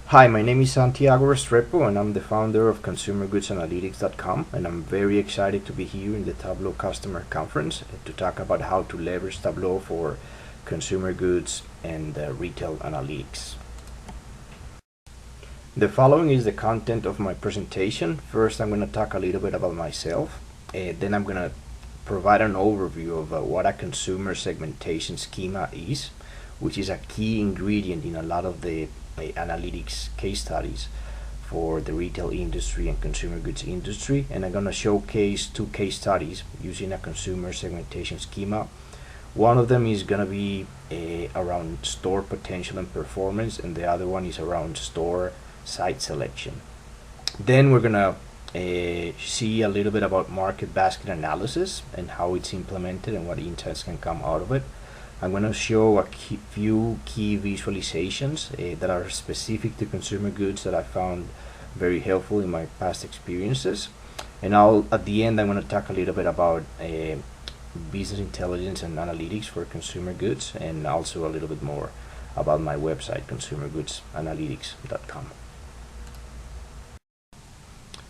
Hi, my name is Santiago Restrepo and I'm the founder of consumergoodsanalytics.com, and I'm very excited to be here in the Tableau Customer Conference to talk about how to leverage Tableau for consumer goods and retail analytics. The following is the content of my presentation. First, I'm going to talk a little bit about myself. Then I'm going to provide an overview of what a consumer segmentation schema is, which is a key ingredient in a lot of the analytics case studies for the retail industry and consumer goods industry. And I'm going to showcase two case studies using a consumer segmentation schema. One of them is going to be around store potential and performance, and the other one is around store site selection. Then we're going to see a little bit about market basket analysis and how it's implemented and what insights can come out of it. I'm going to show few key visualizations that are specific to consumer goods that I found very helpful in my past experiences. And at the end, I'm going to talk a little bit about business intelligence and analytics for consumer goods, and also a little bit more about my website, consumergoodsanalytics.com.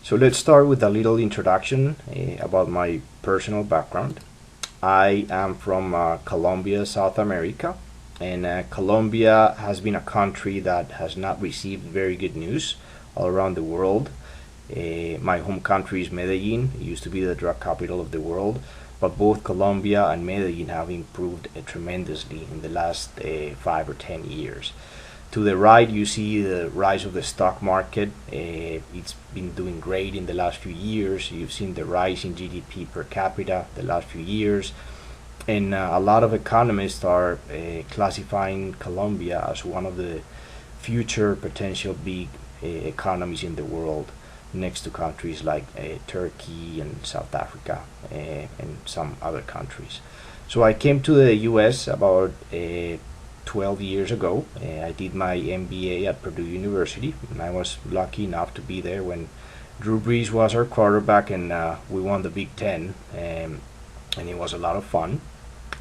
So let's start with a little introduction about my personal background. I am from Colombia, South America, and Colombia has been a country that has not received very good news all around the world. My home country is Medellin. It used to be the drug capital of the world, but both Colombia and Medellin have improved tremendously in the last 5 or 10 years. To the right, you see the rise of the stock market. It's been doing great in the last few years. You've seen the rise in GDP per capita the last few years. And a lot of economists are classifying Colombia as one of the future potential big economies in the world, next to countries like Turkey and South Africa and some other countries. So I came to the US about 12 years ago. I did my MBA at Purdue University, and I was lucky enough to be there when Drew Brees was our quarterback, and we won the Big Ten, and it was a lot of fun.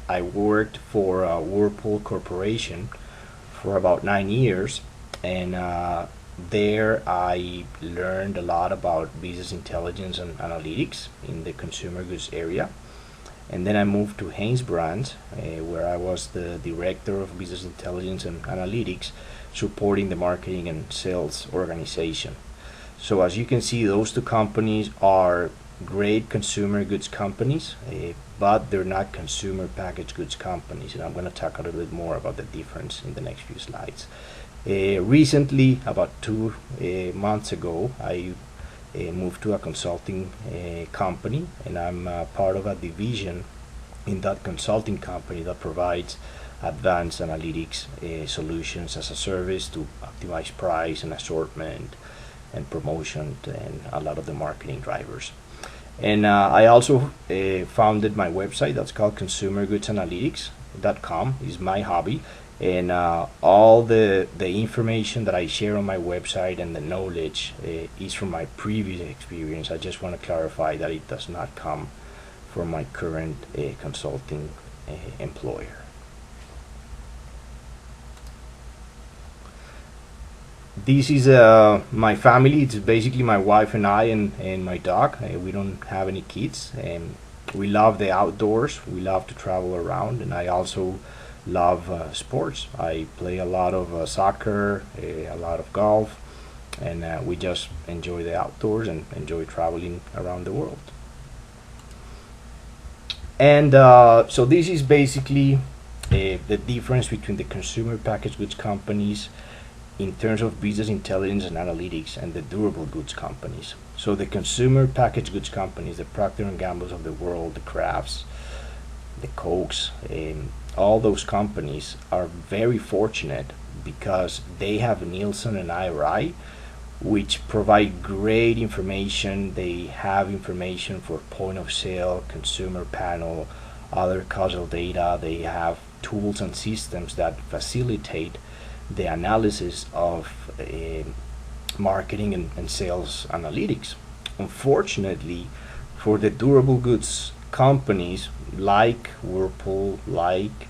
I worked for Whirlpool Corporation for about 9 years, and there I learned a lot about business intelligence and analytics in the consumer goods area. And then I moved to Hanes Brands, where I was the director of business intelligence and analytics, supporting the marketing and sales organization. So as you can see, those two companies are great consumer goods companies, but they're not consumer packaged goods companies. And I'm going to talk a little bit more about the difference in the next few slides. Recently, about 2 months ago, I moved to a consulting company, and I'm part of a division in that consulting company that provides advanced analytics solutions as a service to optimize price and assortment and promotion and a lot of the marketing drivers. And I also founded my website that's called consumergoodsanalytics.com. is my hobby. And all the information that I share on my website and the knowledge is from my previous experience. I just want to clarify that it does not come from my current consulting employer. This is my family. It's basically my wife and I and my dog. We don't have any kids, and we love the outdoors. We love to travel around, and I also love sports. I play a lot of soccer, a lot of golf, and we just enjoy the outdoors and enjoy traveling around the world. And so this is basically the difference between the consumer packaged goods companies in terms of business intelligence and analytics and the durable goods companies. So the consumer packaged goods companies, the Procter & Gamble's of the world, the Krafts, the Cokes, all those companies are very fortunate because they have Nielsen and IRI, which provide great information. They have information for point of sale, consumer panel, other causal data. They have tools and systems that facilitate the analysis of marketing and sales analytics. Unfortunately, for the durable goods companies like Whirlpool, like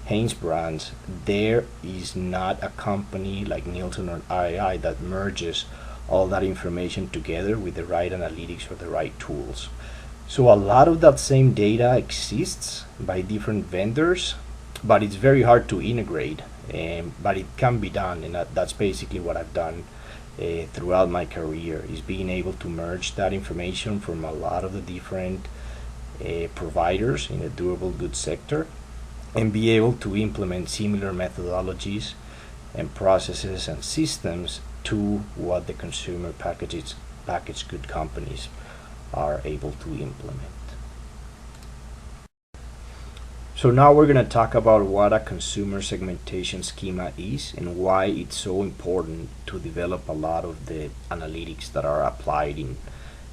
Hanes brands, there is not a company like Nielsen or RAI that merges all that information together with the right analytics or the right tools. So a lot of that same data exists by different vendors, but it's very hard to integrate. But it can be done, and that's basically what I've done throughout my career, is being able to merge that information from a lot of the different providers in the durable goods sector and be able to implement similar methodologies and processes and systems to what the consumer packaged good companies are able to implement. So now we're going to talk about what a consumer segmentation schema is and why it's so important to develop a lot of the analytics that are applied in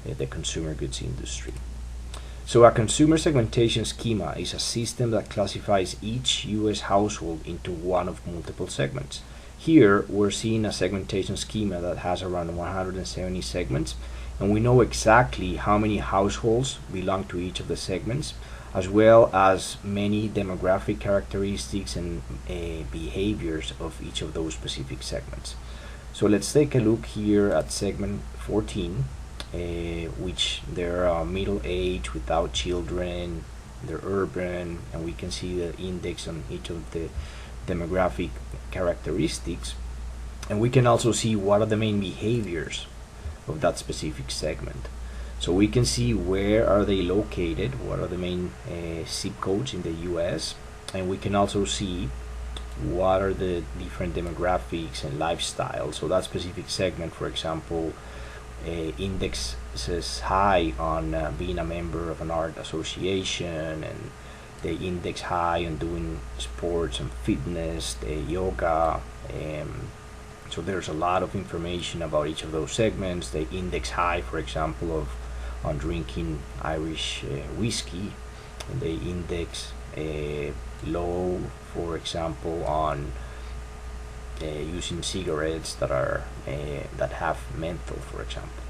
the consumer goods industry. So a consumer segmentation schema is a system that classifies each US household into one of multiple segments. Here we're seeing a segmentation schema that has around 170 segments, and we know exactly how many households belong to each of the segments, as well as many demographic characteristics and behaviors of each of those specific segments. So let's take a look here at segment 14, which they're middle age without children, they're urban, and we can see the index on each of the demographic characteristics, and we can also see what are the main behaviors of that specific segment. So we can see where are they located, what are the main zip codes in the US, and we can also see what are the different demographics and lifestyles. So that specific segment, for example, indexes high on being a member of an art association, and they index high on doing sports and fitness, yoga. So there's a lot of information about each of those segments. They index high, for example, on drinking Irish whiskey, and they index low, for example, on using cigarettes that have menthol, for example.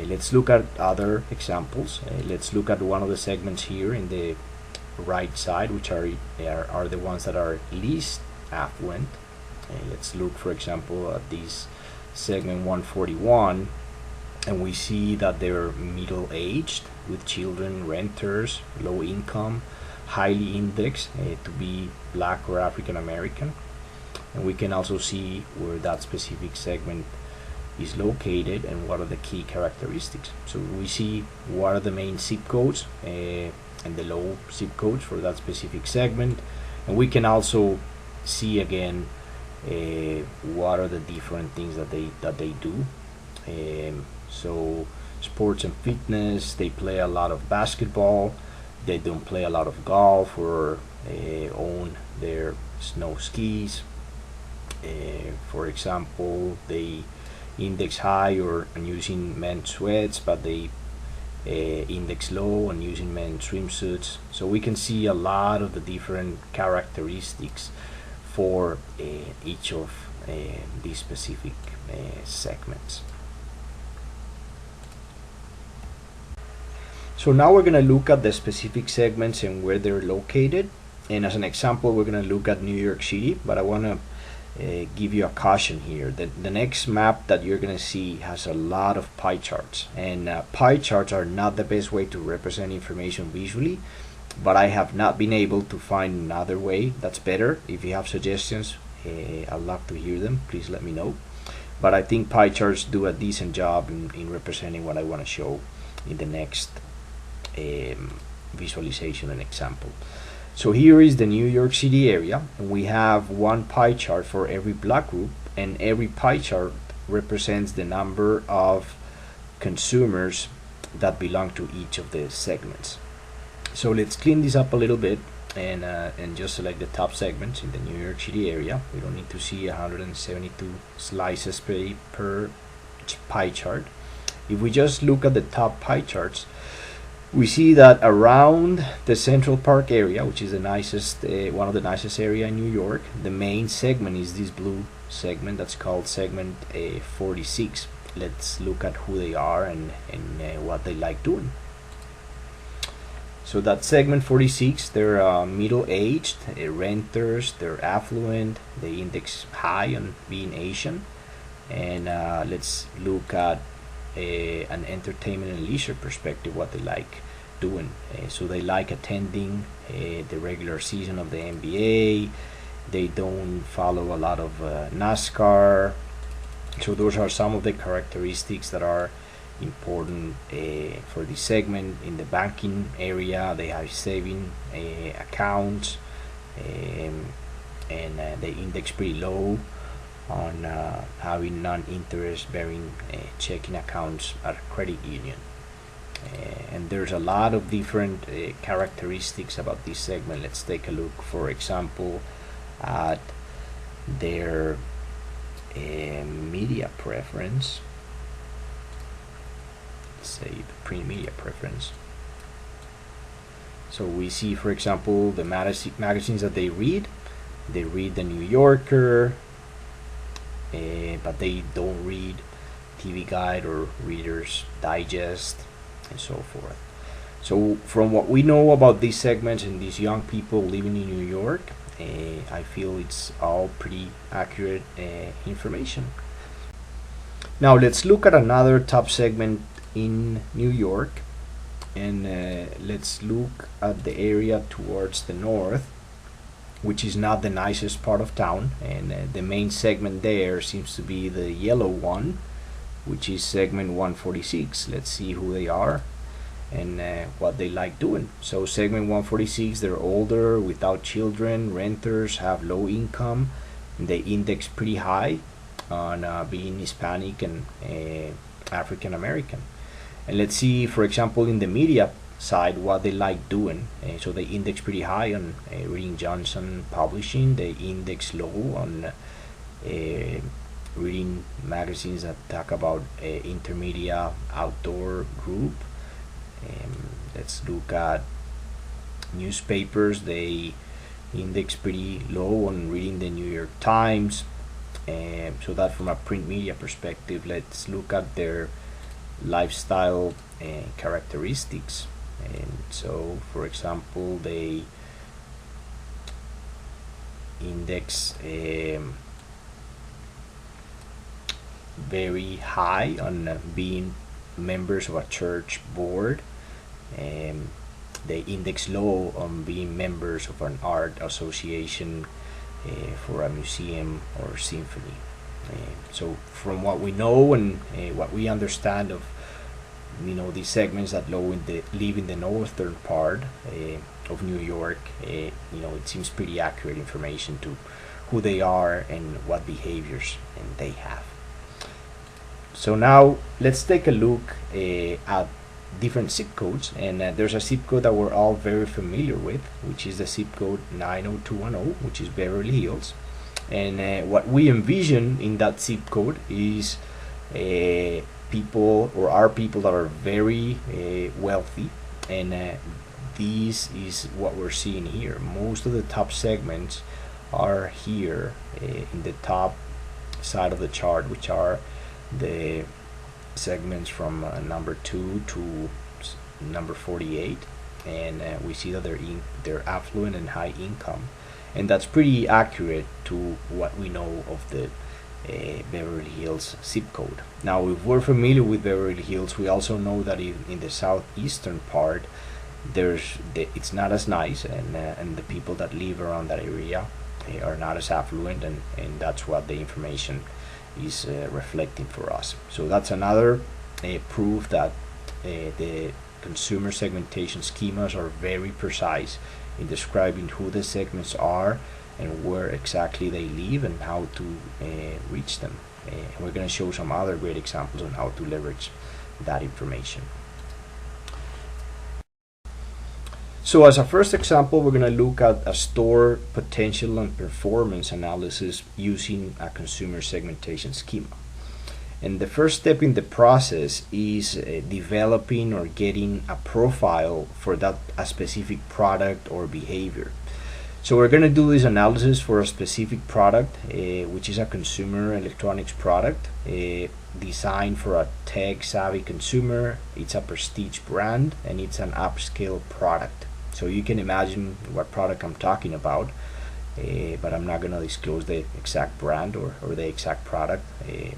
Let's look at other examples. Let's look at one of the segments here in the right side, which are the ones that are least affluent. Let's look, for example, at this segment 141, and we see that they're middle-aged with children, renters, low income, highly indexed to be Black or African American. And we can also see where that specific segment is located and what are the key characteristics. So we see what are the main zip codes and the low zip codes for that specific segment, and we can also see again what are the different things that they do. So sports and fitness, they play a lot of basketball, they don't play a lot of golf or own their snow skis. For example, they index high on using men's sweats, but they index low on using men's swimsuits. So we can see a lot of the different characteristics for each of these specific segments. So now we're going to look at the specific segments and where they're located. And as an example, we're going to look at New York City, but I want to give you a caution here that the next map that you're going to see has a lot of pie charts, and pie charts are not the best way to represent information visually, but I have not been able to find another way that's better. If you have suggestions, I'd love to hear them. Please let me know. But I think pie charts do a decent job in representing what I want to show in the next visualization and example. So here is the New York City area, and we have one pie chart for every block group, and every pie chart represents the number of consumers that belong to each of the segments. So let's clean this up a little bit and just select the top segments in the New York City area. We don't need to see 172 slices per pie chart. If we just look at the top pie charts, we see that around the Central Park area, which is the nicest, one of the nicest area in New York, the main segment is this blue segment that's called segment 46. Let's look at who they are and what they like doing. So that segment 46, they're middle-aged, renters, they're affluent, they index high on being Asian. And let's look at an entertainment and leisure perspective, what they like doing. So they like attending the regular season of the NBA. They don't follow a lot of NASCAR. So those are some of the characteristics that are important for this segment. In the banking area, they have saving accounts, and they index pretty low on having non-interest bearing checking accounts at a credit union. And there's a lot of different characteristics about this segment. Let's take a look, for example, at their media preference. Let's say the print media preference. So we see, for example, the magazines that they read. They read the New Yorker, but they don't read TV Guide or Reader's Digest and so forth. So from what we know about these segments and these young people living in New York, I feel it's all pretty accurate information. Now let's look at another top segment in New York, and let's look at the area towards the north, which is not the nicest part of town, and the main segment there seems to be the yellow one, which is segment 146. Let's see who they are and what they like doing. So segment 146, they're older, without children, renters, have low income, and they index pretty high on being Hispanic and African American. And let's see, for example, in the media side, what they like doing. So they index pretty high on reading Johnson Publishing. They index low on reading magazines that talk about intermedia outdoor group. Let's look at newspapers. They index pretty low on reading the New York Times. So that from a print media perspective. Let's look at their lifestyle characteristics. And so, for example, they index very high on being members of a church board. They index low on being members of an art association for a museum or symphony. So from what we know and what we understand of these segments that live in the northern part of New York, it seems pretty accurate information to who they are and what behaviors and they have. So now let's take a look at different zip codes, and there's a zip code that we're all very familiar with, which is the zip code 90210, which is Beverly Hills. And what we envision in that zip code is people that are very wealthy, and this is what we're seeing here. Most of the top segments are here in the top side of the chart, which are the segments from number 2 to number 48, and we see that they're affluent and high income, and that's pretty accurate to what we know of the Beverly Hills zip code. Now, if we're familiar with Beverly Hills, we also know that in the southeastern part, it's not as nice, and the people that live around that area are not as affluent, and that's what the information is reflecting for us. So that's another proof that the consumer segmentation schemas are very precise in describing who the segments are and where exactly they live and how to reach them. We're going to show some other great examples on how to leverage that information. So as a first example, we're going to look at a store potential and performance analysis using a consumer segmentation schema. And the first step in the process is developing or getting a profile for a specific product or behavior. So we're going to do this analysis for a specific product, which is a consumer electronics product. designed for a tech-savvy consumer. It's a prestige brand and it's an upscale product. So you can imagine what product I'm talking about, but I'm not going to disclose the exact brand or the exact product.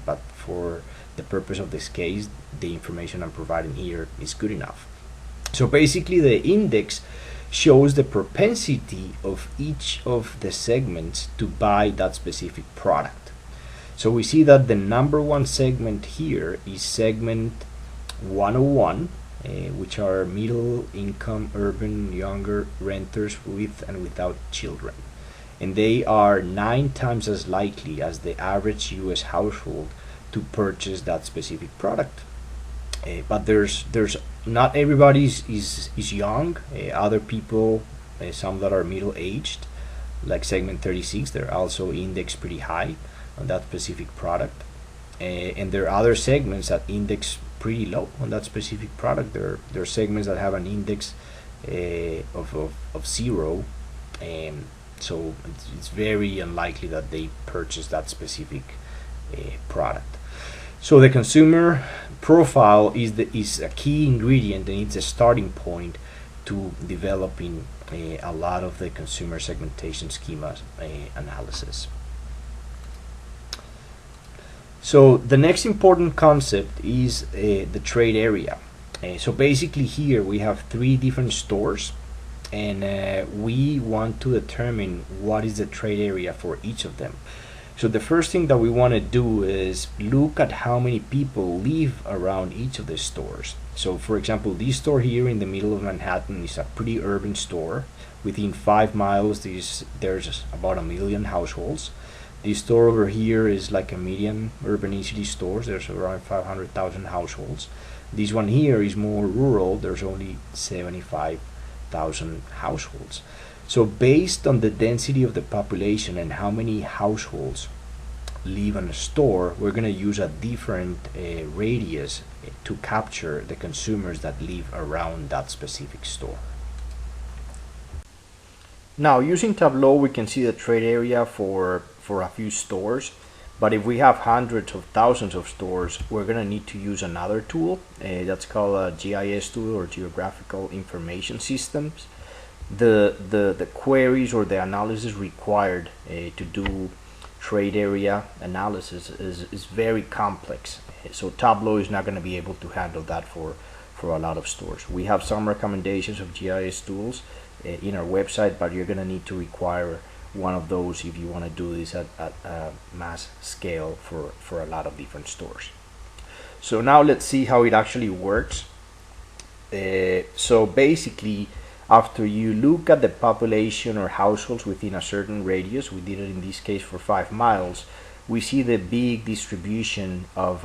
But for the purpose of this case, the information I'm providing here is good enough. So basically, the index shows the propensity of each of the segments to buy that specific product. So we see that the number one segment here is segment 101, which are middle income urban younger renters with and without children. And they are 9 times as likely as the average US household to purchase that specific product. But there's not everybody is young. Other people, some that are middle aged, like segment 36, they're also indexed pretty high on that specific product. And there are other segments that index pretty low on that specific product. There are segments that have an index of 0, and so it's very unlikely that they purchase that specific product. So the consumer profile is a key ingredient, and it's a starting point to developing a lot of the consumer segmentation schema analysis. So the next important concept is the trade area. So basically here we have 3 different stores, and we want to determine what is the trade area for each of them. So the first thing that we want to do is look at how many people live around each of the stores. So for example, this store here in the middle of Manhattan is a pretty urban store. Within 5 miles there's about 1 million households. This store over here is like a medium urbanicity store. There's around 500,000 households. This one here is more rural. There's only 75,000 households. So based on the density of the population and how many households live in a store, we're going to use a different radius to capture the consumers that live around that specific store. Now, using Tableau, we can see the trade area for a few stores, but if we have hundreds of thousands of stores, we're going to need to use another tool that's called a GIS tool, or Geographical Information Systems. The queries or the analysis required to do trade area analysis is very complex. So Tableau is not going to be able to handle that for a lot of stores. We have some recommendations of GIS tools in our website, but you're going to need to require one of those if you want to do this at mass scale for a lot of different stores. So now let's see how it actually works. So basically, after you look at the population or households within a certain radius, we did it in this case for 5 miles, we see the big distribution of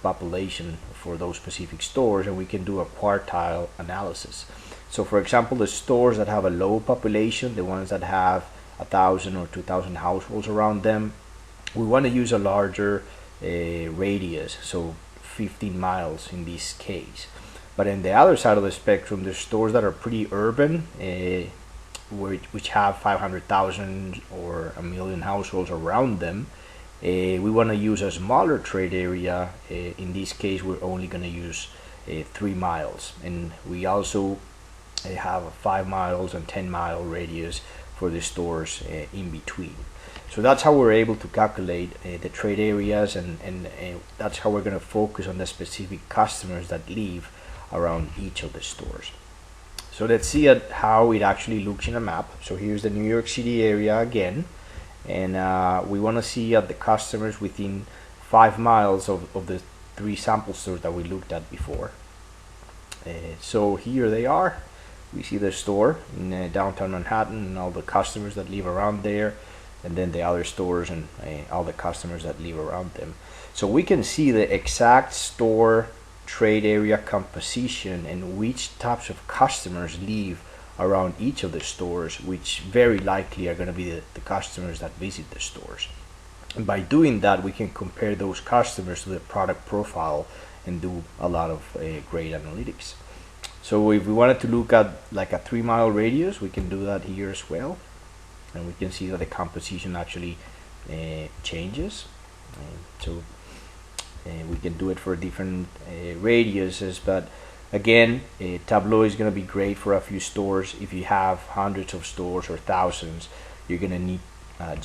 population for those specific stores, and we can do a quartile analysis. So for example, the stores that have a low population, the ones that have 1,000 or 2,000 households around them, we want to use a larger radius, so 15 miles in this case. But in the other side of the spectrum, there's stores that are pretty urban, which have 500,000 or 1 million households around them. We want to use a smaller trade area. In this case, we're only going to use 3 miles. And we also have a 5 miles and 10 mile radius for the stores in between. So that's how we're able to calculate the trade areas, and that's how we're going to focus on the specific customers that live around each of the stores. So let's see at how it actually looks in a map. So here's the New York City area again, and we want to see at the customers within 5 miles of the 3 sample stores that we looked at before. So here they are. We see the store in downtown Manhattan and all the customers that live around there, and then the other stores and all the customers that live around them. So we can see the exact store trade area composition and which types of customers live around each of the stores, which very likely are going to be the customers that visit the stores. And by doing that, we can compare those customers to the product profile and do a lot of great analytics. So if we wanted to look at like a 3 mile radius, we can do that here as well, and we can see that the composition actually changes. So We can do it for different radiuses, but again, Tableau is going to be great for a few stores. If you have hundreds of stores or thousands, you're going to need a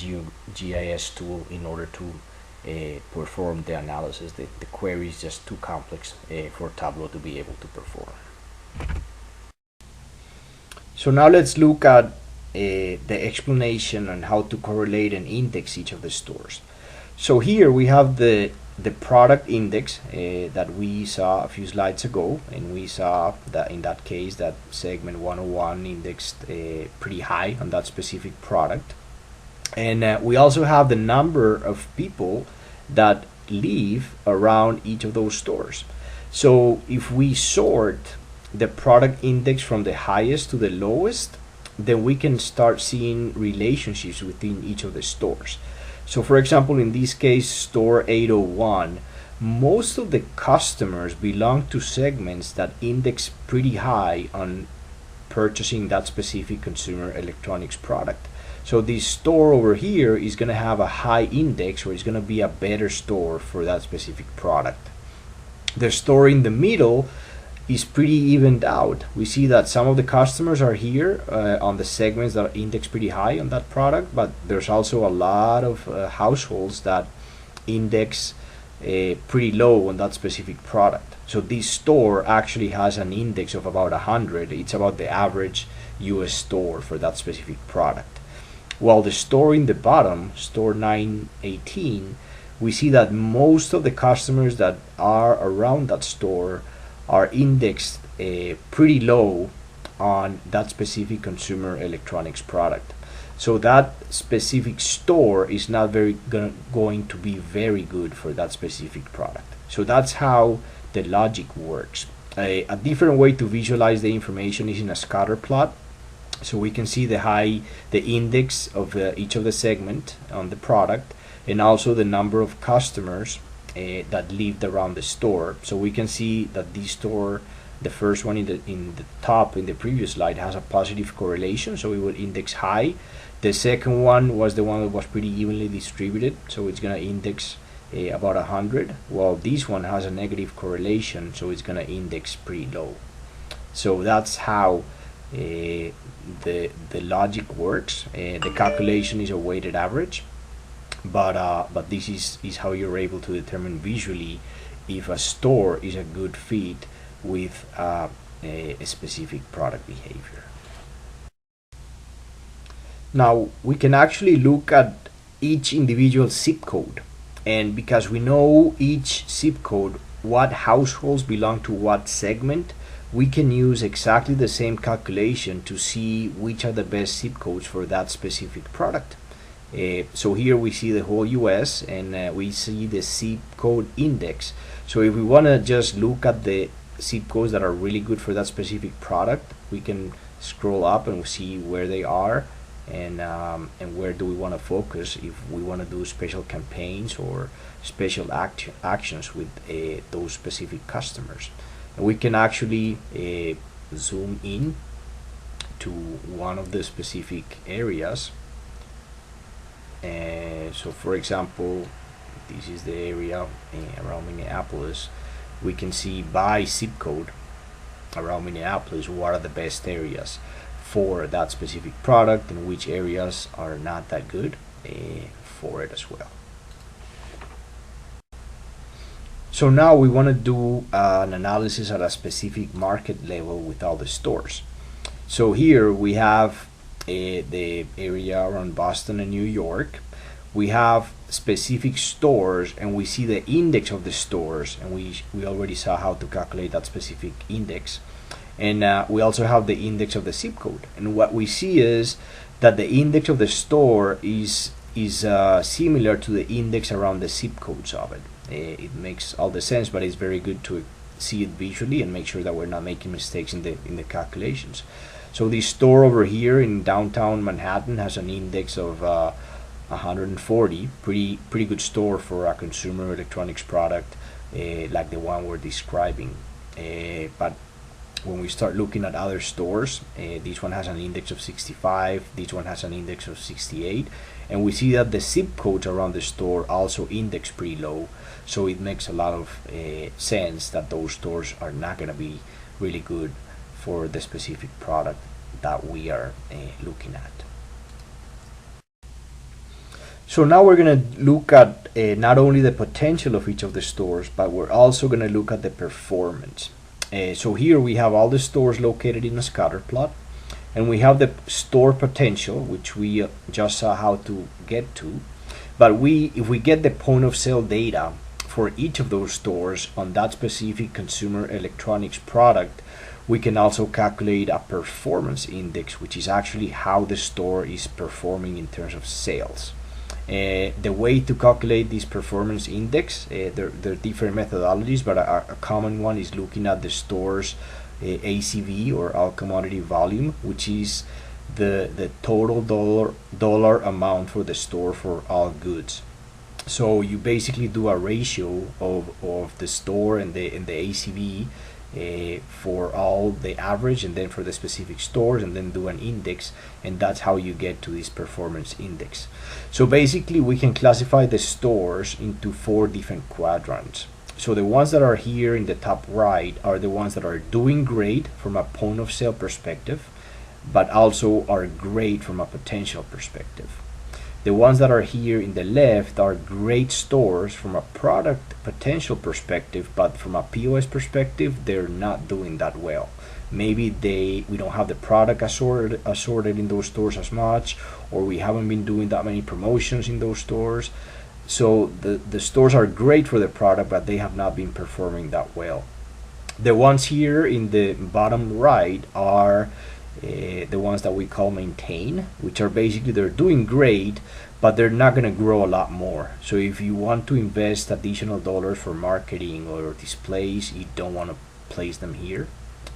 GIS tool in order to perform the analysis. The query is just too complex for Tableau to be able to perform. So now let's look at the explanation on how to correlate and index each of the stores. So here we have the product index that we saw a few slides ago, and we saw that in that case that segment 101 indexed pretty high on that specific product. And we also have the number of people that live around each of those stores. So if we sort the product index from the highest to the lowest, then we can start seeing relationships within each of the stores. So for example, in this case, store 801, most of the customers belong to segments that index pretty high on purchasing that specific consumer electronics product. So this store over here is going to have a high index, or it's going to be a better store for that specific product. The store in the middle is pretty evened out. We see that some of the customers are here on the segments that index pretty high on that product, but there's also a lot of households that index pretty low on that specific product. So this store actually has an index of about 100. It's about the average US store for that specific product. While the store in the bottom, store 918, we see that most of the customers that are around that store are indexed pretty low on that specific consumer electronics product. So that specific store is not going to be very good for that specific product. So that's how the logic works. A different way to visualize the information is in a scatter plot. So we can see the index of each of the segment on the product, and also the number of customers that lived around the store. So we can see that this store, the first one in the top in the previous slide, has a positive correlation, so it would index high. The second one was the one that was pretty evenly distributed, so it's going to index about 100, while this one has a negative correlation, so it's going to index pretty low. So that's how the logic works. The calculation is a weighted average, but this is how you're able to determine visually if a store is a good fit with a specific product behavior. Now we can actually look at each individual zip code, and because we know each zip code, what households belong to what segment, we can use exactly the same calculation to see which are the best zip codes for that specific product. So here we see the whole US, and we see the zip code index. So if we want to just look at the zip codes that are really good for that specific product, we can scroll up and see where they are, and where do we want to focus if we want to do special campaigns or special actions with those specific customers. And we can actually zoom in to one of the specific areas. So for example, this is the area around Minneapolis. We can see by zip code around Minneapolis what are the best areas for that specific product, and which areas are not that good for it as well. So now we want to do an analysis at a specific market level with all the stores. So here we have the area around Boston and New York. We have specific stores, and we see the index of the stores, and we already saw how to calculate that specific index. And we also have the index of the zip code, and what we see is that the index of the store is similar to the index around the zip codes of it. It makes all the sense, but it's very good to see it visually and make sure that we're not making mistakes in the calculations. So this store over here in downtown Manhattan has an index of 140, pretty good store for a consumer electronics product like the one we're describing. But when we start looking at other stores, this one has an index of 65, this one has an index of 68, and we see that the zip codes around the store also index pretty low. So it makes a lot of sense that those stores are not going to be really good for the specific product that we are looking at. So now we're going to look at not only the potential of each of the stores, but we're also going to look at the performance. So here we have all the stores located in a scatter plot, and we have the store potential, which we just saw how to get to. But if we get the point of sale data for each of those stores on that specific consumer electronics product, we can also calculate a performance index, which is actually how the store is performing in terms of sales. The way to calculate this performance index, there are different methodologies, but a common one is looking at the store's ACV, or all commodity volume, which is the total dollar amount for the store for all goods. So you basically do a ratio of the store and the ACV for all the average, and then for the specific stores, and then do an index, and that's how you get to this performance index. So basically we can classify the stores into 4 different quadrants. So the ones that are here in the top right are the ones that are doing great from a point of sale perspective, but also are great from a potential perspective. The ones that are here in the left are great stores from a product potential perspective, but from a POS perspective, they're not doing that well. Maybe we don't have the product assorted in those stores as much, or we haven't been doing that many promotions in those stores. So the stores are great for the product, but they have not been performing that well. The ones here in the bottom right are the ones that we call maintain, which are basically they're doing great, but they're not going to grow a lot more. So if you want to invest additional dollars for marketing or displays, you don't want to place them here.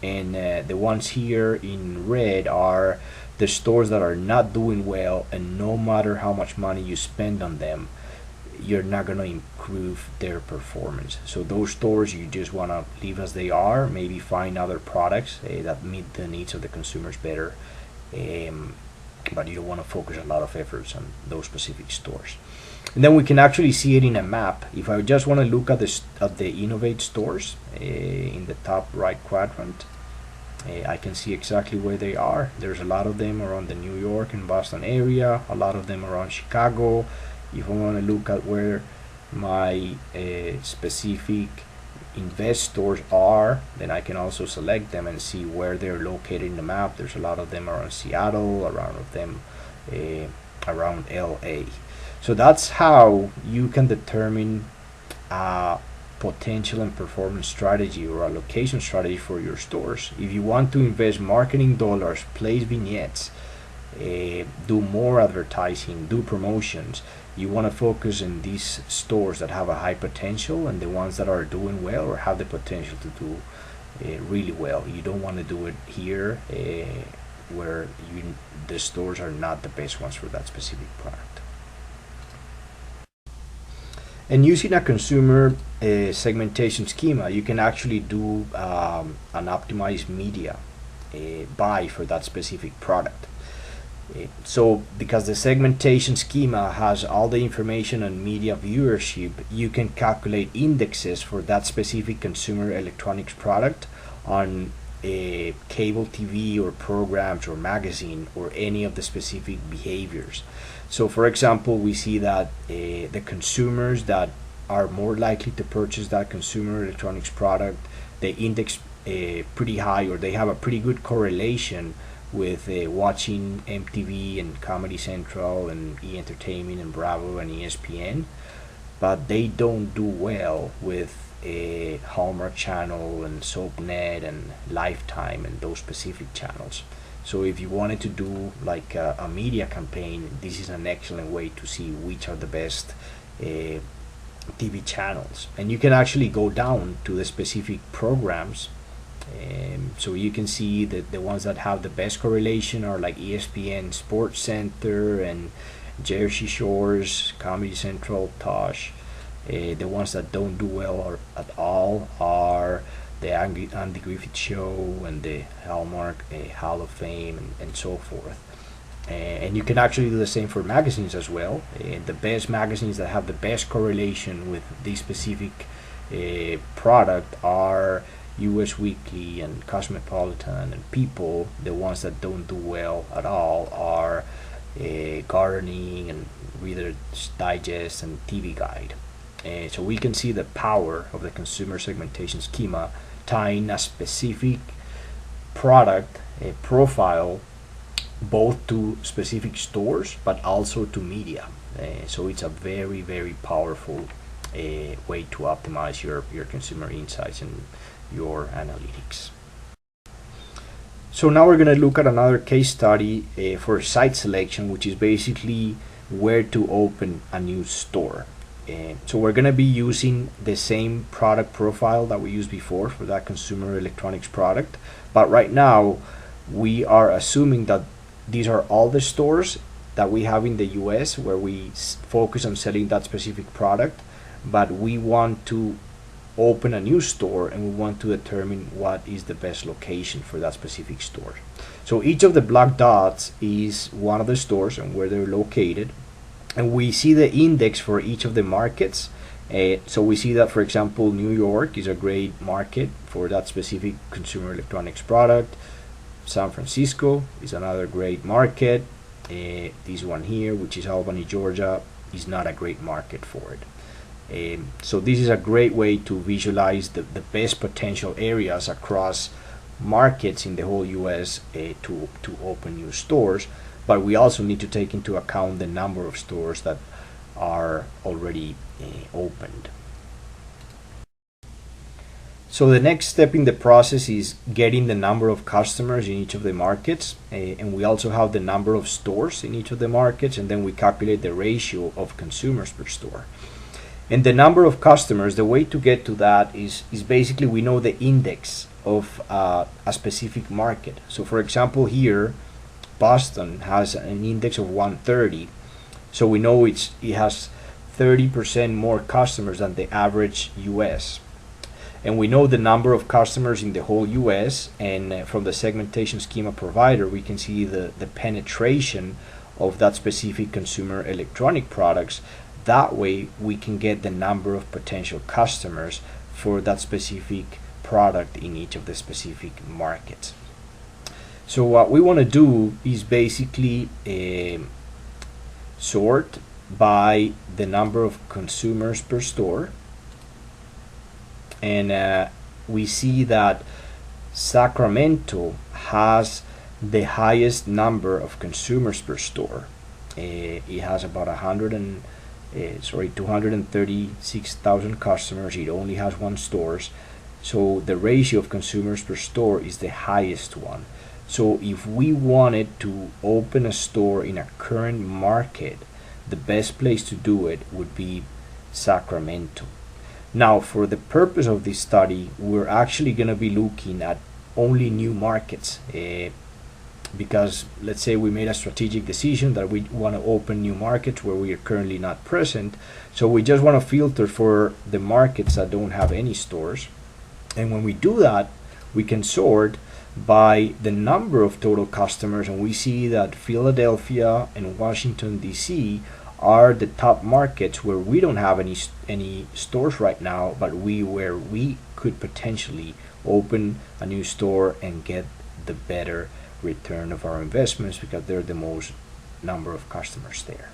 And the ones here in red are the stores that are not doing well, and no matter how much money you spend on them, you're not going to improve their performance. So those stores you just want to leave as they are, maybe find other products that meet the needs of the consumers better, but you don't want to focus a lot of efforts on those specific stores. And then we can actually see it in a map. If I just want to look at the Innovate stores in the top right quadrant, I can see exactly where they are. There's a lot of them around the New York and Boston area, a lot of them around Chicago. If I want to look at where my specific investors are, then I can also select them and see where they're located in the map. There's a lot of them around Seattle, around LA. So that's how you can determine a potential and performance strategy or a location strategy for your stores. If you want to invest marketing dollars, place vignettes, do more advertising, do promotions, you want to focus in these stores that have a high potential and the ones that are doing well or have the potential to do really well. You don't want to do it here where the stores are not the best ones for that specific product. And using a consumer segmentation schema, you can actually do an optimized media buy for that specific product. So because the segmentation schema has all the information on media viewership, you can calculate indexes for that specific consumer electronics product on a cable TV or programs or magazine or any of the specific behaviors. So for example, we see that the consumers that are more likely to purchase that consumer electronics product, they index pretty high, or they have a pretty good correlation with watching MTV and Comedy Central and E! Entertainment and Bravo and ESPN, but they don't do well with a Hallmark Channel and SoapNet and Lifetime and those specific channels. So if you wanted to do like a media campaign, this is an excellent way to see which are the best TV channels. And you can actually go down to the specific programs. So you can see that the ones that have the best correlation are like ESPN Sports Center and Jersey Shores, Comedy Central, Tosh. The ones that don't do well at all are the Andy Griffith Show and the Hallmark Hall of Fame and so forth. And you can actually do the same for magazines as well. The best magazines that have the best correlation with this specific product are US Weekly and Cosmopolitan and People. The ones that don't do well at all are Gardening and Reader's Digest and TV Guide. So we can see the power of the consumer segmentation schema, tying a specific product profile both to specific stores but also to media. So it's a very, very powerful way to optimize your consumer insights and your analytics. So now we're going to look at another case study for site selection, which is basically where to open a new store. So we're going to be using the same product profile that we used before for that consumer electronics product, but right now we are assuming that these are all the stores that we have in the US where we focus on selling that specific product, but we want to open a new store and we want to determine what is the best location for that specific store. So each of the black dots is one of the stores and where they're located, and we see the index for each of the markets. So we see that, for example, New York is a great market for that specific consumer electronics product. San Francisco is another great market. This one here, which is Albany, Georgia, is not a great market for it. So this is a great way to visualize the best potential areas across markets in the whole US to open new stores, but we also need to take into account the number of stores that are already opened. So the next step in the process is getting the number of customers in each of the markets, and we also have the number of stores in each of the markets, and then we calculate the ratio of consumers per store. And the number of customers, the way to get to that is basically we know the index of a specific market. So for example here, Boston has an index of 130, so we know it has 30% more customers than the average US. And we know the number of customers in the whole US, and from the segmentation schema provider we can see the penetration of that specific consumer electronic products. That way we can get the number of potential customers for that specific product in each of the specific markets. So what we want to do is basically sort by the number of consumers per store, and we see that Sacramento has the highest number of consumers per store. It has about 236,000 customers. It only has one store, so the ratio of consumers per store is the highest one. So if we wanted to open a store in a current market, the best place to do it would be Sacramento. Now, for the purpose of this study, we're actually going to be looking at only new markets, because let's say we made a strategic decision that we want to open new markets where we are currently not present. So we just want to filter for the markets that don't have any stores. And when we do that, we can sort by the number of total customers, and we see that Philadelphia and Washington DC are the top markets where we don't have any stores right now, but where we could potentially open a new store and get the better return of our investments because they're the most number of customers there.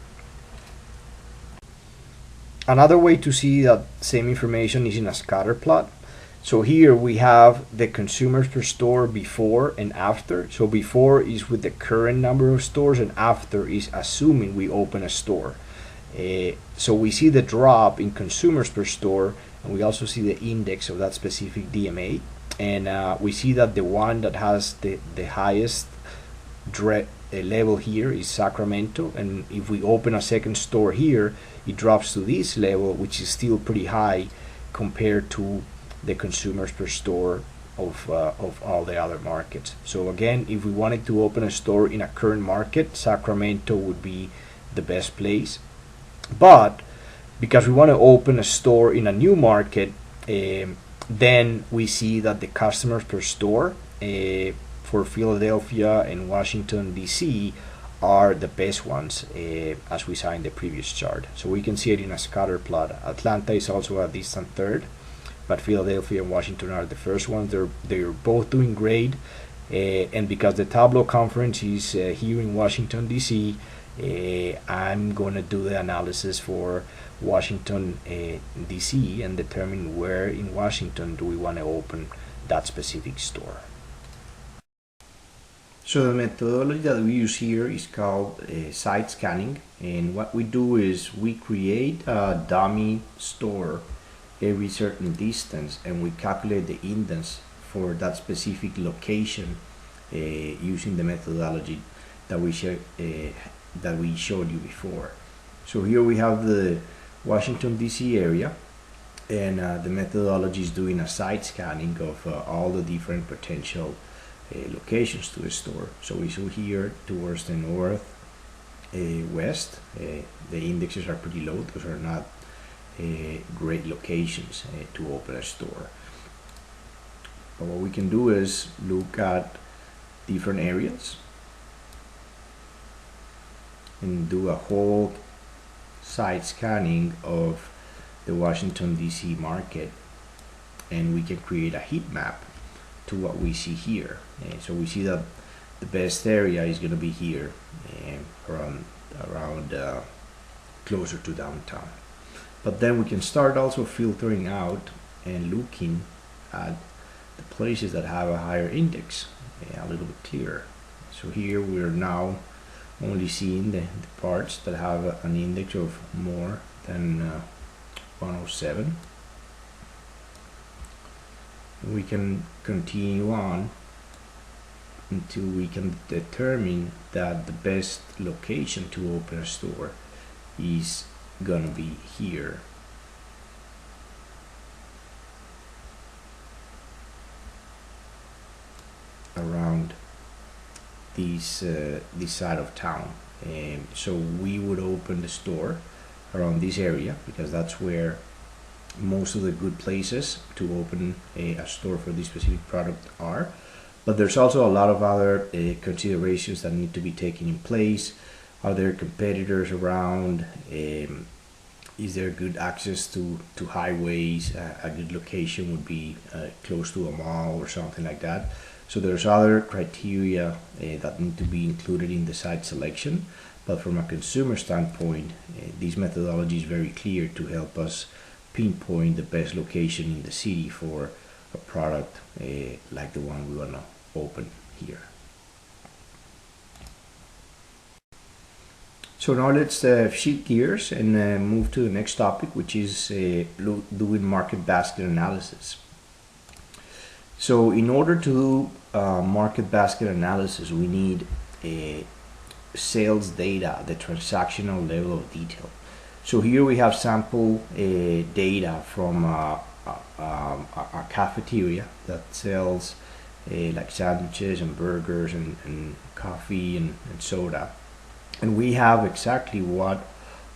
Another way to see that same information is in a scatter plot. So here we have the consumers per store before and after. So before is with the current number of stores, and after is assuming we open a store. So we see the drop in consumers per store, and we also see the index of that specific DMA. And we see that the one that has the highest level here is Sacramento, and if we open a second store here, it drops to this level, which is still pretty high compared to the consumers per store of all the other markets. So again, if we wanted to open a store in a current market, Sacramento would be the best place. But because we want to open a store in a new market, Then we see that the customers per store for Philadelphia and Washington DC are the best ones, as we saw in the previous chart. So we can see it in a scatter plot. Atlanta is also a distant third, but Philadelphia and Washington are the first ones. They're both doing great, and because the Tableau conference is here in Washington DC, I'm gonna do the analysis for Washington DC and determine where in Washington do we want to open that specific store. So the methodology that we use here is called site scanning, and what we do is we create a dummy store every certain distance, and we calculate the index for that specific location using the methodology that we showed you before. So here we have the Washington DC area, and the methodology is doing a site scanning of all the different potential locations to the store. So we see here towards the north west, the indexes are pretty low. Those are not great locations to open a store. But what we can do is look at different areas and do a whole site scanning of the Washington DC market, and we can create a heat map to what we see here. So we see that the best area is going to be here, around closer to downtown. But then we can start also filtering out and looking at the places that have a higher index a little bit clearer. So here we're now only seeing the parts that have an index of more than 107. We can continue on until we can determine that the best location to open a store is gonna be here. Around this side of town. So we would open the store around this area because that's where most of the good places to open a store for this specific product are. But there's also a lot of other considerations that need to be taken in place. Are there competitors around? Is there good access to highways? A good location would be close to a mall or something like that. So there's other criteria that need to be included in the site selection. But from a consumer standpoint, this methodology is very clear to help us pinpoint the best location in the city for a product like the one we want to open here. So now let's shift gears and move to the next topic, which is doing market basket analysis. So in order to do market basket analysis, we need sales data, the transactional level of detail. So here we have sample data from a cafeteria that sells like sandwiches and burgers and coffee and soda. And we have exactly what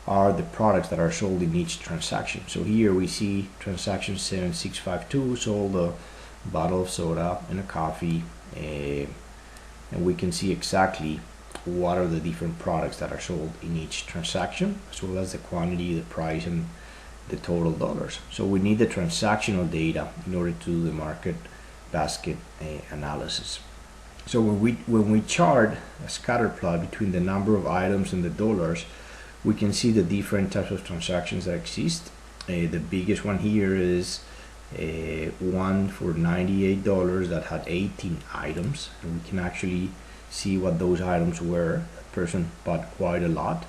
are the products that are sold in each transaction. So here we see transaction 7652 sold a bottle of soda and a coffee, and we can see exactly what are the different products that are sold in each transaction, as well as the quantity, the price, and the total dollars. So we need the transactional data in order to do the market basket analysis. So when we chart a scatter plot between the number of items and the dollars, we can see the different types of transactions that exist. The biggest one here is one for $98 that had 18 items, and we can actually see what those items were. That person bought quite a lot,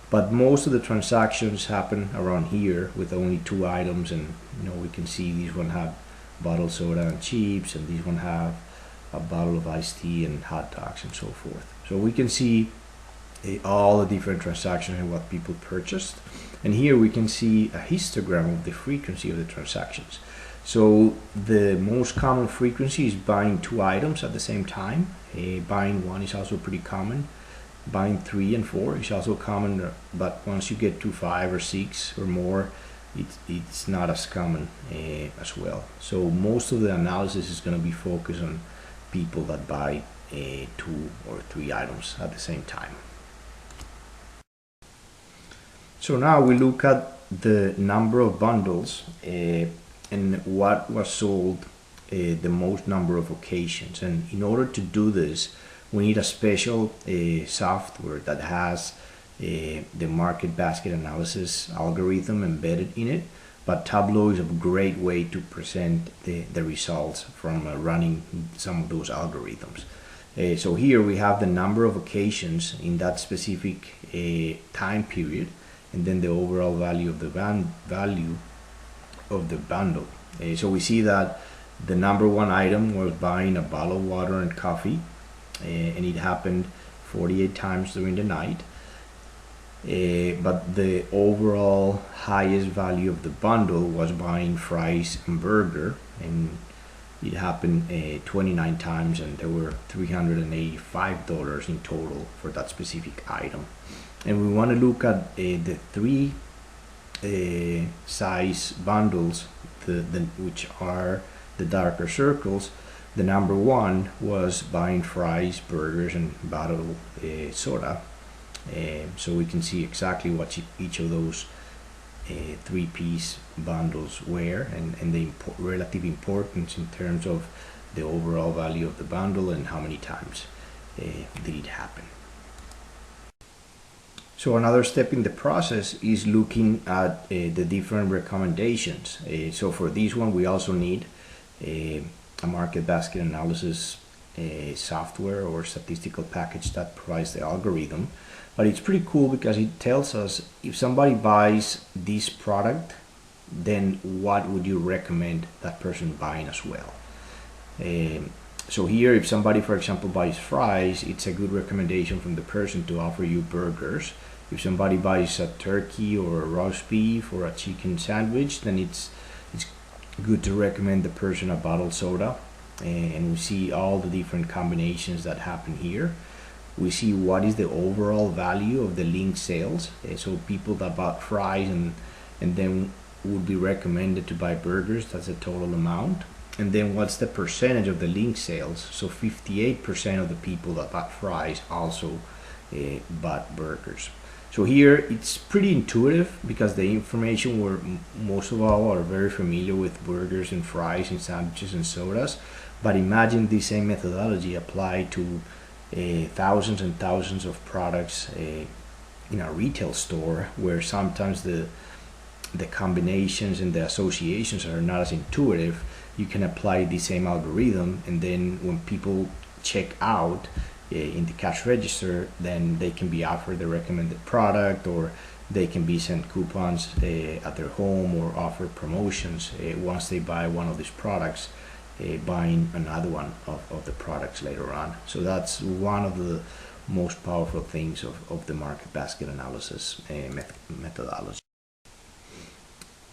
but most of the transactions happen around here with only 2 items, and we can see these one have bottled soda and chips, and these one have a bottle of iced tea and hot dogs and so forth. So we can see all the different transactions and what people purchased, and here we can see a histogram of the frequency of the transactions. So the most common frequency is buying 2 items at the same time. Buying 1 is also pretty common. Buying 3 and 4 is also common, but once you get to 5 or 6 or more, it's not as common as well. So most of the analysis is going to be focused on people that buy 2 or 3 items at the same time. So now we look at the number of bundles and what was sold the most number of occasions. And in order to do this, we need a special software that has the market basket analysis algorithm embedded in it. But Tableau is a great way to present the results from running some of those algorithms. So here we have the number of occasions in that specific time period, and then the overall value of the value of the bundle. So we see that the number one item was buying a bottle of water and coffee, and it happened 48 times during the night. But the overall highest value of the bundle was buying fries and burger, and it happened 29 times, and there were $385 in total for that specific item. And we want to look at the 3 size bundles, which are the darker circles. The number one was buying fries, burgers, and bottled soda. So we can see exactly what each of those 3-piece bundles were, and the relative importance in terms of the overall value of the bundle and how many times did it happen. So another step in the process is looking at the different recommendations. So for this one, we also need a market basket analysis software or statistical package that provides the algorithm. But it's pretty cool because it tells us if somebody buys this product, then what would you recommend that person buying as well. So here, if somebody, for example, buys fries, it's a good recommendation from the person to offer you burgers. If somebody buys a turkey or a roast beef or a chicken sandwich, then it's good to recommend the person a bottled soda. And we see all the different combinations that happen here. We see what is the overall value of the link sales. So people that bought fries and then would be recommended to buy burgers, that's the total amount. And then what's the percentage of the link sales? So 58% of the people that bought fries also bought burgers. So here it's pretty intuitive because the information where most of all are very familiar with burgers and fries and sandwiches and sodas. But imagine the same methodology applied to thousands and thousands of products in a retail store, where sometimes the combinations and the associations are not as intuitive. You can apply the same algorithm, and then when people check out in the cash register, then they can be offered the recommended product, or they can be sent coupons at their home, or offer promotions once they buy one of these products, buying another one of the products later on. So that's one of the most powerful things of the market basket analysis methodology.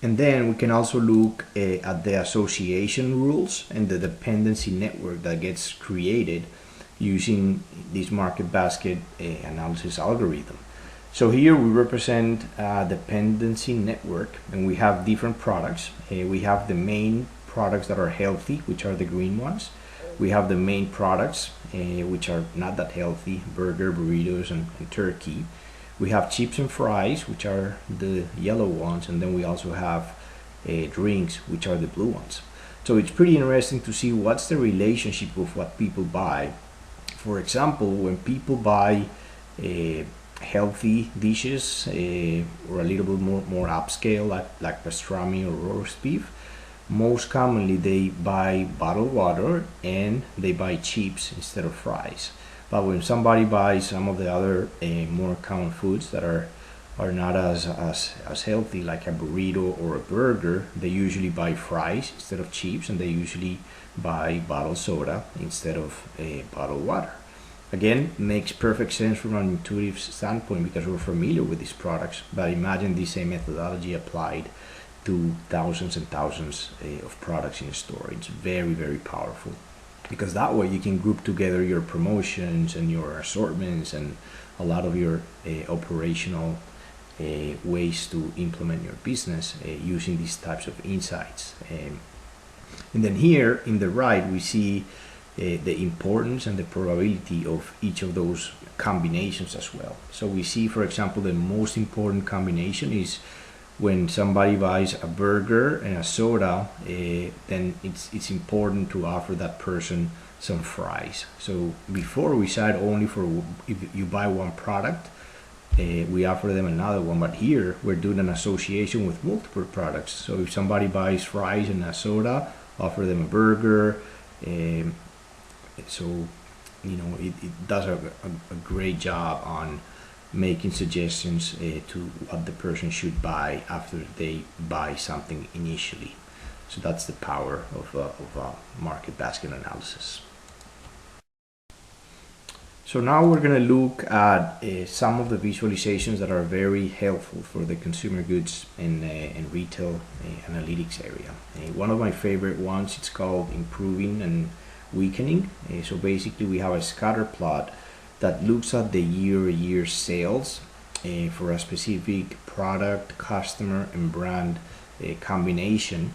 And then we can also look at the association rules and the dependency network that gets created using this market basket analysis algorithm. So here we represent a dependency network, and we have different products. We have the main products that are healthy, which are the green ones. We have the main products, which are not that healthy, burger, burritos, and turkey. We have chips and fries, which are the yellow ones, and then we also have drinks, which are the blue ones. So it's pretty interesting to see what's the relationship of what people buy. For example, when people buy healthy dishes or a little bit more upscale, like pastrami or roast beef, most commonly they buy bottled water and they buy chips instead of fries. But when somebody buys some of the other more common foods that are not as healthy, like a burrito or a burger, they usually buy fries instead of chips, and they usually buy bottled soda instead of bottled water. Again, makes perfect sense from an intuitive standpoint because we're familiar with these products, but imagine the same methodology applied to thousands and thousands of products in a store. It's very, very powerful, because that way you can group together your promotions and your assortments and a lot of your operational ways to implement your business using these types of insights. And then here in the right, we see the importance and the probability of each of those combinations as well. So we see, for example, the most important combination is when somebody buys a burger and a soda, then it's important to offer that person some fries. So before we said only for if you buy one product, we offer them another one, but here we're doing an association with multiple products. So if somebody buys fries and a soda, offer them a burger. So it does a great job on making suggestions to what the person should buy after they buy something initially. So that's the power of market basket analysis. So now we're going to look at some of the visualizations that are very helpful for the consumer goods and retail analytics area. One of my favorite ones, it's called improving and weakening. So basically we have a scatter plot that looks at the year-to-year sales for a specific product, customer, and brand combination.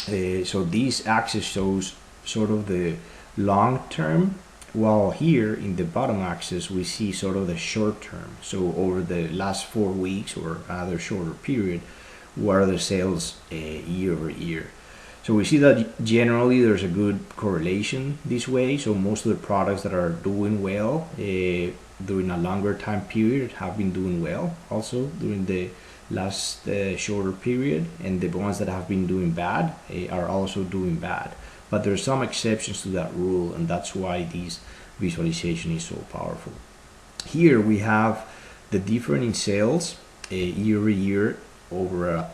So this axis shows sort of the long term, while here in the bottom axis we see sort of the short term. So over the last 4 weeks or another shorter period, what are the sales year over year? So we see that generally there's a good correlation this way. So most of the products that are doing well during a longer time period have been doing well also during the last shorter period, and the ones that have been doing bad are also doing bad. But there's some exceptions to that rule, and that's why this visualization is so powerful. Here we have the difference in sales year over year over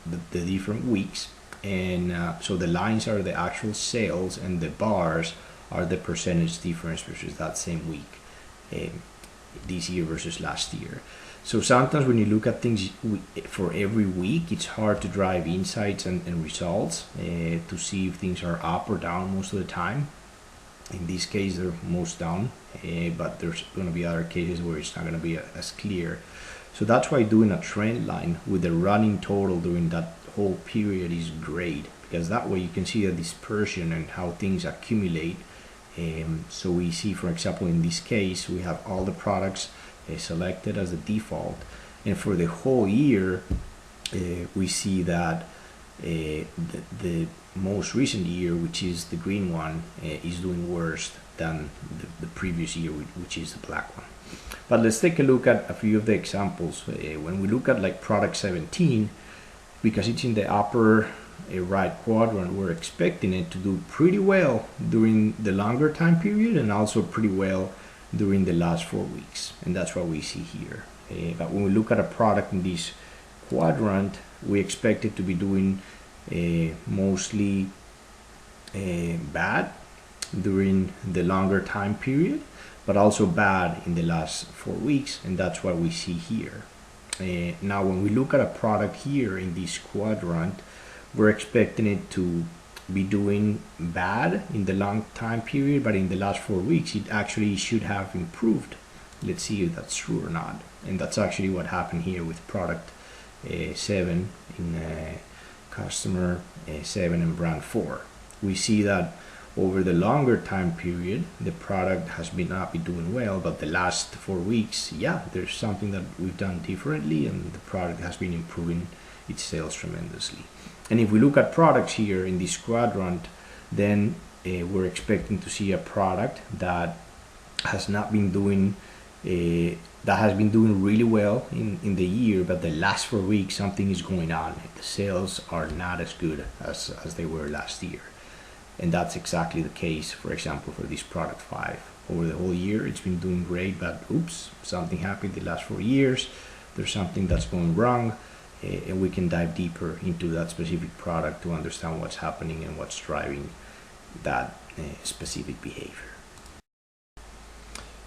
the different weeks. And so the lines are the actual sales and the bars are the percentage difference versus that same week this year versus last year. So sometimes when you look at things for every week, it's hard to drive insights and results to see if things are up or down most of the time. In this case, they're most down, but there's going to be other cases where it's not going to be as clear. So that's why doing a trend line with the running total during that whole period is great, because that way you can see the dispersion and how things accumulate. So we see, for example, in this case, we have all the products selected as the default, and for the whole year we see that the most recent year, which is the green one, is doing worse than the previous year, which is the black one. But let's take a look at a few of the examples. When we look at like product 17, because it's in the upper right quadrant, we're expecting it to do pretty well during the longer time period and also pretty well during the last 4 weeks, and that's what we see here. But when we look at a product in this quadrant, we expect it to be doing mostly bad during the longer time period, but also bad in the last 4 weeks, and that's what we see here. Now when we look at a product here in this quadrant, we're expecting it to be doing bad in the long time period, but in the last 4 weeks it actually should have improved. Let's see if that's true or not. And that's actually what happened here with product 7 in customer 7 and brand 4. We see that over the longer time period the product has not been doing well, but the last 4 weeks, yeah, there's something that we've done differently and the product has been improving its sales tremendously. And if we look at products here in this quadrant, then we're expecting to see a product that has not been doing that has been doing really well in the year, but the last 4 weeks something is going on. The sales are not as good as they were last year. And that's exactly the case, for example, for this product 5. Over the whole year it's been doing great, but oops, something happened the last 4 years. There's something that's going wrong, and we can dive deeper into that specific product to understand what's happening and what's driving that specific behavior.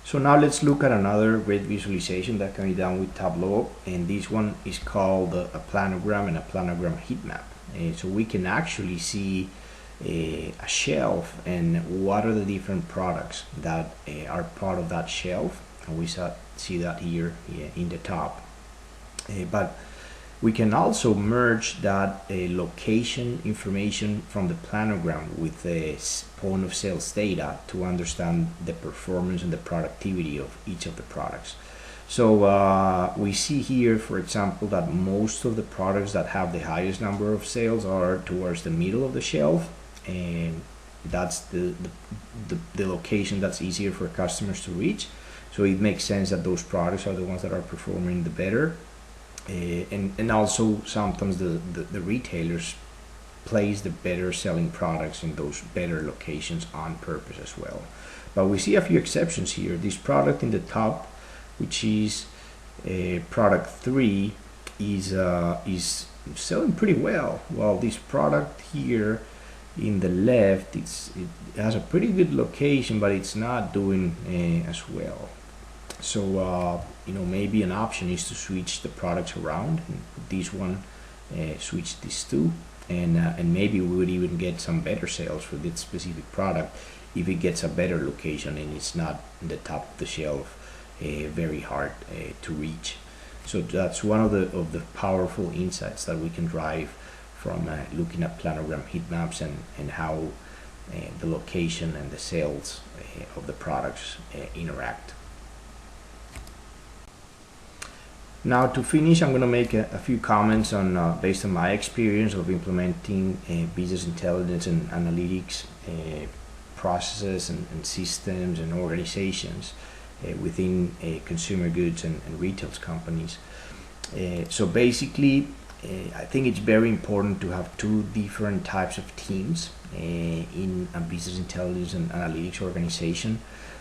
So now let's look at another great visualization that can be done with Tableau, and this one is called a planogram and a planogram heat map. So we can actually see a shelf and what are the different products that are part of that shelf, and we see that here in the top. But we can also merge that location information from the planogram with the point of sales data to understand the performance and the productivity of each of the products. So we see here, for example, that most of the products that have the highest number of sales are towards the middle of the shelf, and that's the location that's easier for customers to reach. So it makes sense that those products are the ones that are performing the better. And also sometimes the retailers place the better selling products in those better locations on purpose as well. But we see a few exceptions here. This product in the top, which is product 3, is selling pretty well. Well, this product here in the left, it has a pretty good location, but it's not doing as well. So maybe an option is to switch the products around. This one, switch these two, and maybe we would even get some better sales for this specific product if it gets a better location and it's not in the top of the shelf, very hard to reach. So that's one of the powerful insights that we can drive from looking at planogram heat maps and how the location and the sales of the products interact. Now, to finish, I'm going to make a few comments on based on my experience of implementing business intelligence and analytics processes and systems and organizations within consumer goods and retail companies. So basically, I think it's very important to have two different types of teams in a business intelligence and analytics organization.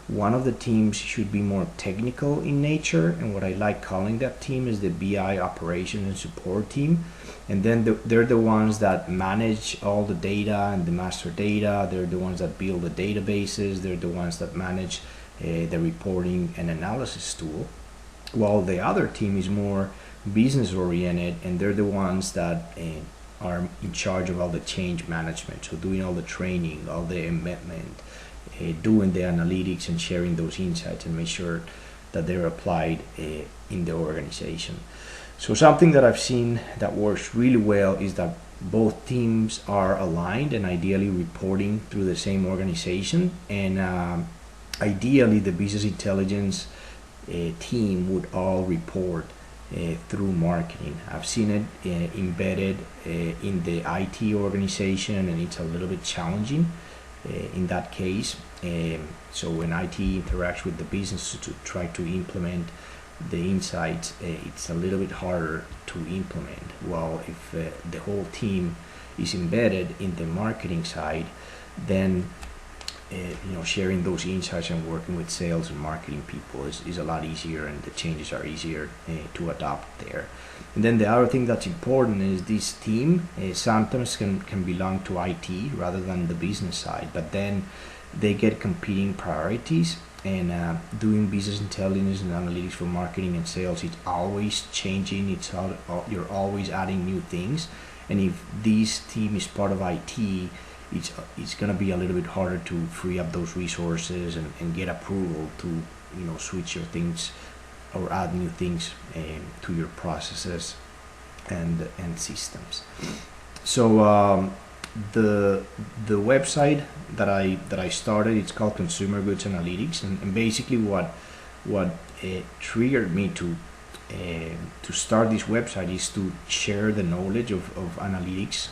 One of the teams should be more technical in nature, and what I like calling that team is the BI operations and support team. And then they're the ones that manage all the data and the master data. They're the ones that build the databases. They're the ones that manage the reporting and analysis tool. While the other team is more business oriented, and they're the ones that are in charge of all the change management, so doing all the training, all the embedment, doing the analytics and sharing those insights and make sure that they're applied in the organization. So something that I've seen that works really well is that both teams are aligned and ideally reporting through the same organization, and ideally the business intelligence team would all report through marketing. I've seen it embedded in the IT organization, and it's a little bit challenging in that case. So when IT interacts with the business to try to implement the insights, it's a little bit harder to implement. While if the whole team is embedded in the marketing side, then sharing those insights and working with sales and marketing people is a lot easier, and the changes are easier to adopt there. And then the other thing that's important is this team sometimes can belong to IT rather than the business side, but then they get competing priorities, and doing business intelligence and analytics for marketing and sales, it's always changing. You're always adding new things, and if this team is part of IT, it's going to be a little bit harder to free up those resources and get approval to switch your things or add new things to your processes and systems. So the website that I started, it's called Consumer Goods Analytics, and basically what triggered me to start this website is to share the knowledge of analytics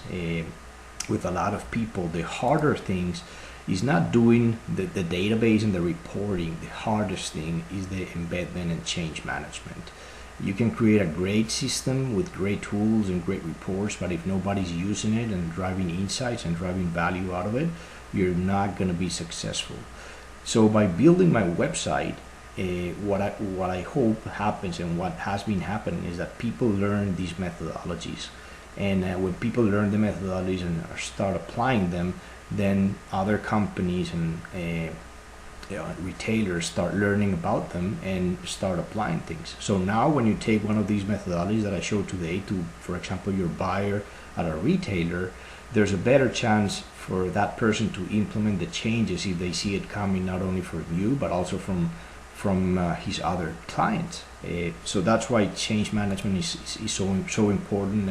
with a lot of people. The harder things is not doing the database and the reporting. The hardest thing is the embedment and change management. You can create a great system with great tools and great reports, but if nobody's using it and driving insights and driving value out of it, you're not going to be successful. So by building my website, what I hope happens, and what has been happening, is that people learn these methodologies. And when people learn the methodologies and start applying them, then other companies and retailers start learning about them and start applying things. So now when you take one of these methodologies that I showed today to, for example, your buyer at a retailer, there's a better chance for that person to implement the changes if they see it coming not only from you but also from from his other clients. So that's why change management is so important,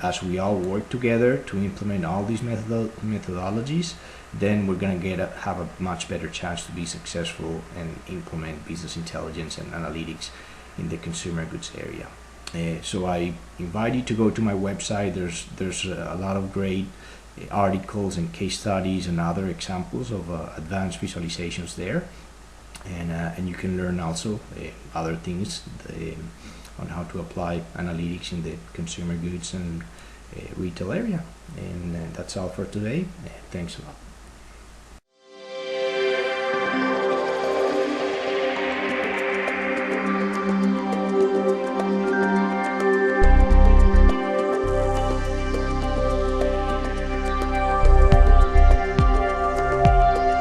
as we all work together to implement all these methodologies, then we're going to have a much better chance to be successful and implement business intelligence and analytics in the consumer goods area. So I invite you to go to my website. There's a lot of great articles and case studies and other examples of advanced visualizations there, and you can learn also other things on how to apply analytics in the consumer goods and retail area. And that's all for today. Thanks a lot.